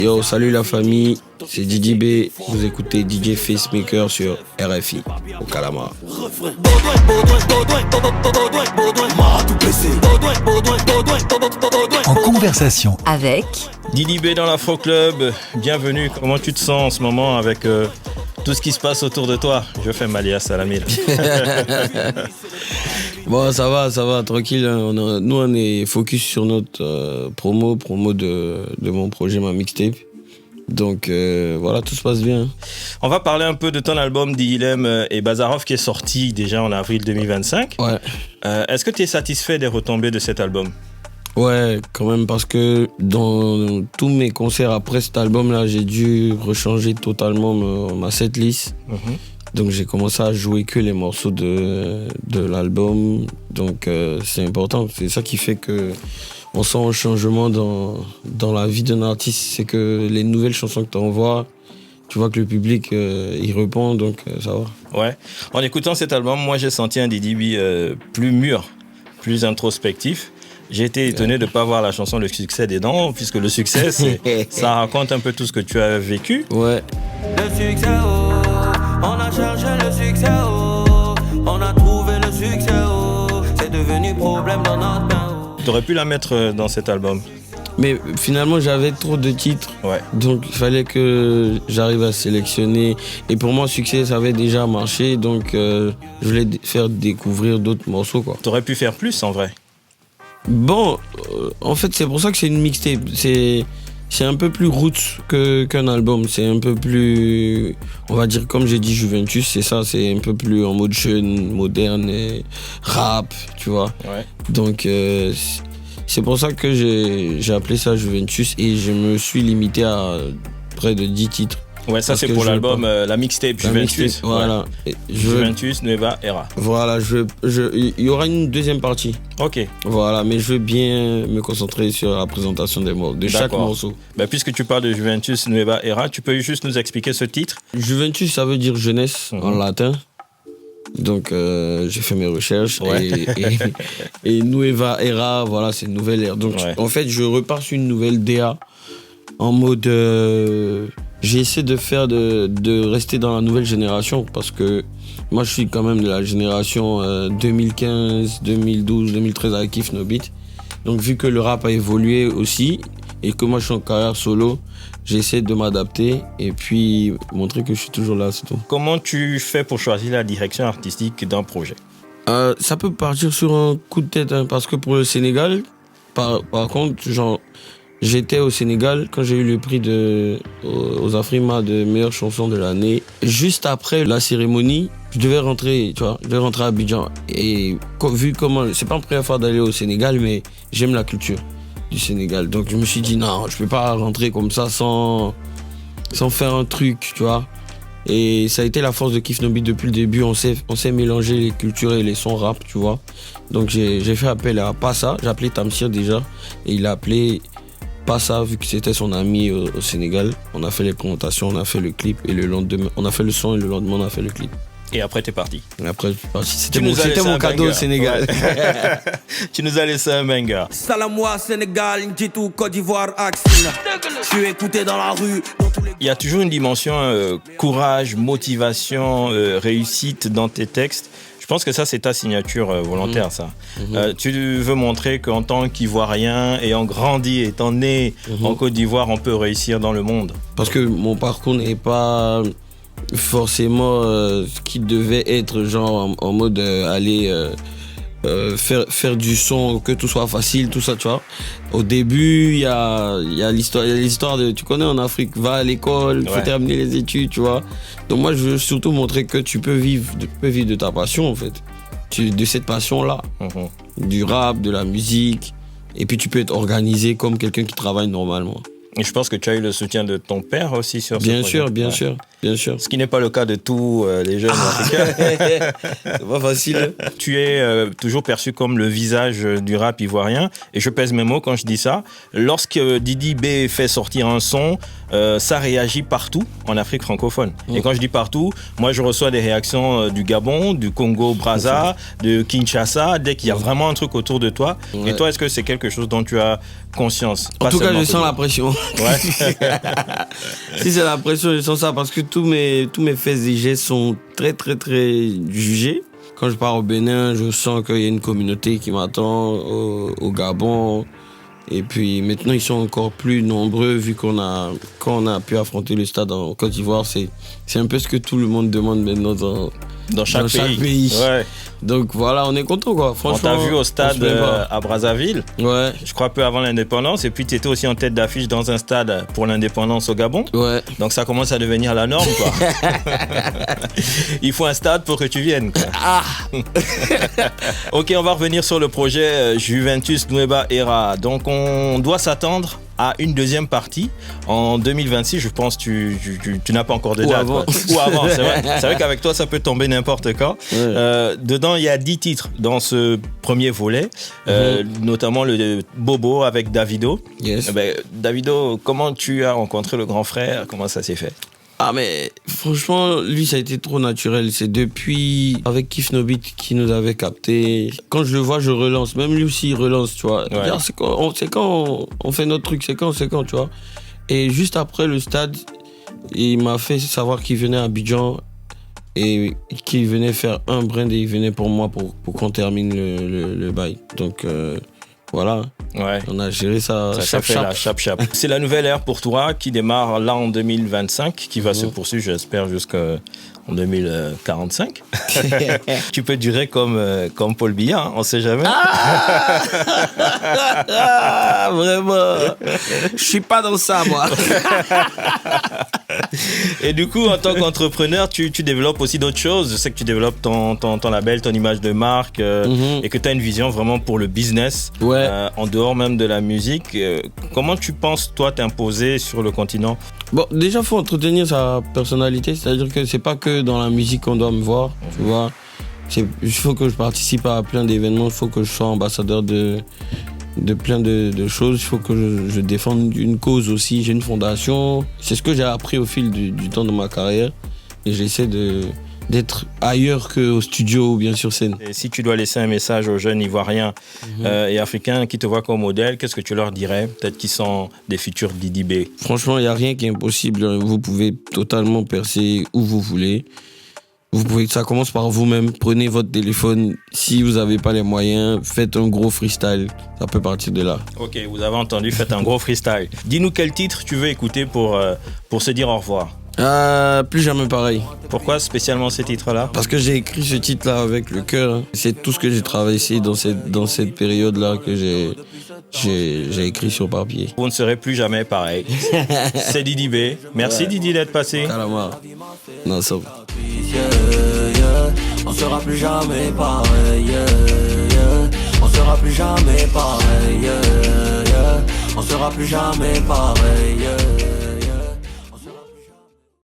Yo, salut la famille, c'est Didi B. Vous écoutez DJ Facemaker sur RFI, au Calamar. En conversation avec Didi B dans l'Afro Club. Bienvenue. Comment tu te sens en ce moment avec tout ce qui se passe autour de toi? Je fais Malia Salami. Bon, ça va, tranquille. Nous, on est focus sur notre promo de mon projet, ma mixtape. Donc voilà, tout se passe bien. On va parler un peu de ton album d'Ilem et Bazarov qui est sorti déjà en avril 2025. Ouais. Est-ce que tu es satisfait des retombées de cet album? Ouais, quand même, parce que dans tous mes concerts après cet album-là, j'ai dû rechanger totalement ma setlist. Donc j'ai commencé à jouer que les morceaux de l'album. Donc c'est important, c'est ça qui fait que on sent un changement dans la vie d'un artiste. C'est que les nouvelles chansons que tu envoies, tu vois que le public y répond, donc ça va. Ouais. En écoutant cet album, moi j'ai senti un Didi B plus mûr, plus introspectif. J'ai été étonné de ne pas voir la chanson Le succès des dents, puisque le succès, ça raconte un peu tout ce que tu as vécu. Ouais. Le succès, oh, on a cherché le succès, oh, on a trouvé le succès, oh, c'est devenu problème dans notre main. Tu aurais pu la mettre dans cet album. Mais finalement, j'avais trop de titres. Ouais. Donc, il fallait que j'arrive à sélectionner. Et pour moi, succès, ça avait déjà marché. Donc, je voulais faire découvrir d'autres morceaux, quoi. Tu aurais pu faire plus, en vrai. Bon, en fait, c'est pour ça que c'est une mixtape. C'est un peu plus roots qu'un album. C'est un peu plus, on va dire, comme j'ai dit, Juventus, c'est ça. C'est un peu plus en mode jeune, moderne, et rap, tu vois. Ouais. Donc, c'est pour ça que j'ai appelé ça Juventus et je me suis limité à près de 10 titres. Ouais, ça Parce c'est que pour je l'album, la mixtape Juventus. Mixtape, voilà. Ouais. Juventus, Nueva Era. Voilà, il y aura une deuxième partie. Ok. Voilà, mais je veux bien me concentrer sur la présentation de chaque morceau. Bah, puisque tu parles de Juventus, Nueva Era, tu peux juste nous expliquer ce titre? Juventus, ça veut dire jeunesse en latin. Donc j'ai fait mes recherches. Ouais. et Nueva Era, voilà, c'est une nouvelle ère. Donc en fait, je repars sur une nouvelle DA en mode... j'ai essayé de rester dans la nouvelle génération parce que moi je suis quand même de la génération 2015, 2012, 2013 avec Kif No Beat. Donc vu que le rap a évolué aussi et que moi je suis en carrière solo, j'ai essayé de m'adapter et puis montrer que je suis toujours là, c'est tout. Comment tu fais pour choisir la direction artistique d'un projet? Ça peut partir sur un coup de tête, hein, parce que pour le Sénégal, par contre, genre, j'étais au Sénégal quand j'ai eu le prix aux Afrima de meilleure chanson de l'année. Juste après la cérémonie, je devais rentrer à Abidjan. Et vu comment, c'est pas la première fois d'aller au Sénégal, mais j'aime la culture du Sénégal. Donc je me suis dit non, je peux pas rentrer comme ça sans faire un truc, tu vois. Et ça a été la force de Kif No Beat depuis le début. On sait mélanger les cultures et les sons rap, tu vois. Donc j'ai fait appel à Passa. J'ai appelé Tamsir déjà. Et il a appelé Passa vu que c'était son ami au Sénégal. On a fait les présentations, on a fait le clip. Et le lendemain, on a fait le son et le lendemain, on a fait le clip. Et après, t'es parti. Et après, je suis parti. C'était mon cadeau au Sénégal. Ouais. Tu nous as laissé un banger. Salamoua, Sénégal, N'Djitou, Côte d'Ivoire, Axine. Je suis écouté dans la rue. Il y a toujours une dimension courage, motivation, réussite dans tes textes. Je pense que ça, c'est ta signature volontaire, ça. Tu veux montrer qu'en tant qu'Ivoirien, ayant grandi, étant né en Côte d'Ivoire, on peut réussir dans le monde. Parce que mon parcours n'est pas forcément ce qui devait être, genre en mode aller faire du son, que tout soit facile, tout ça, tu vois. Au début, il y a l'histoire de, tu connais, en Afrique, va à l'école, faut terminer les études, tu vois. Donc moi, je veux surtout montrer que tu peux vivre de ta passion, en fait. De cette passion-là. Du rap, de la musique. Et puis tu peux être organisé comme quelqu'un qui travaille normalement. Et je pense que tu as eu le soutien de ton père aussi sur ce projet. Bien sûr. Bien sûr. Ce qui n'est pas le cas de tous les jeunes africains. C'est pas facile. Tu es toujours perçu comme le visage du rap ivoirien. Et je pèse mes mots quand je dis ça. Lorsque Didi B fait sortir un son, ça réagit partout en Afrique francophone. Et quand je dis partout, moi je reçois des réactions du Gabon, du Congo-Brazza, de Kinshasa, dès qu'il y a vraiment un truc autour de toi. Ouais. Et toi, est-ce que c'est quelque chose dont tu as conscience? En tout cas, je sens la pression. Ouais. Si c'est la pression, je sens ça parce que tous mes faits et gestes sont très, très, très jugés. Quand je pars au Bénin, je sens qu'il y a une communauté qui m'attend, au Gabon. Et puis maintenant, ils sont encore plus nombreux vu quand on a pu affronter le stade en Côte d'Ivoire. C'est un peu ce que tout le monde demande maintenant Dans chaque pays. Ouais. Donc voilà, on est content quoi. Franchement, on t'a vu au stade à Brazzaville. Ouais. Je crois peu avant l'indépendance. Et puis tu étais aussi en tête d'affiche dans un stade pour l'indépendance au Gabon. Ouais. Donc ça commence à devenir la norme quoi. Il faut un stade pour que tu viennes quoi. Ah. Ok, on va revenir sur le projet Juventus Nueva Era. Donc on doit s'attendre à une deuxième partie en 2026. Je pense que tu n'as pas encore de date. Ou avant, c'est vrai. C'est vrai qu'avec toi, ça peut tomber n'importe quand. Ouais. Dedans, il y a 10 titres dans ce premier volet, notamment le Bobo avec Davido. Yes. Davido, comment tu as rencontré le grand frère? Comment ça s'est fait? Ah mais franchement, lui ça a été trop naturel. C'est depuis avec Kif No Beat qui nous avait capté. Quand je le vois, je relance. Même lui aussi il relance, tu vois. Ouais. C'est quand on fait notre truc, c'est quand, tu vois. Et juste après le stade, il m'a fait savoir qu'il venait à Abidjan et qu'il venait faire un brand et il venait pour moi pour qu'on termine le bail. Donc voilà, ouais. On a géré ça. Ça fait la chap. C'est la nouvelle ère pour toi qui démarre là en 2025, qui va se poursuivre, j'espère, jusqu'en 2045. Tu peux durer comme Paul Biya, hein, on sait jamais. Vraiment, je suis pas dans ça, moi. Et du coup, en tant qu'entrepreneur, tu développes aussi d'autres choses. Je sais que tu développes ton label, ton image de marque, et que tu as une vision vraiment pour le business, ouais. En dehors même de la musique. Comment tu penses, toi, t'imposer sur le continent? Bon, déjà, il faut entretenir sa personnalité. C'est-à-dire que c'est pas que dans la musique qu'on doit me voir, tu vois. Il faut que je participe à plein d'événements, il faut que je sois ambassadeur de plein de choses. Il faut que je défende une cause aussi. J'ai une fondation. C'est ce que j'ai appris au fil du temps de ma carrière. Et j'essaie d'être ailleurs qu'au studio ou bien sur scène. Et si tu dois laisser un message aux jeunes Ivoiriens et Africains qui te voient comme modèle, qu'est-ce que tu leur dirais? Peut-être qu'ils sont des futurs Didi B. Franchement, il n'y a rien qui est impossible. Vous pouvez totalement percer où vous voulez. Ça commence par vous-même. Prenez votre téléphone. Si vous n'avez pas les moyens, faites un gros freestyle. Ça peut partir de là. Ok, vous avez entendu, faites un gros freestyle. Dis-nous quel titre tu veux écouter pour se dire au revoir. Plus jamais pareil. Pourquoi spécialement ce titre-là? Parce que j'ai écrit ce titre-là avec le cœur. C'est tout ce que j'ai travaillé dans cette période-là que j'ai écrit sur papier. Vous ne serez plus jamais pareil. C'est Didi B. Merci, ouais. Didi d'être passé. Caramba. Non, ça. On sera plus jamais pareil. On sera plus jamais pareil. On sera plus jamais pareil.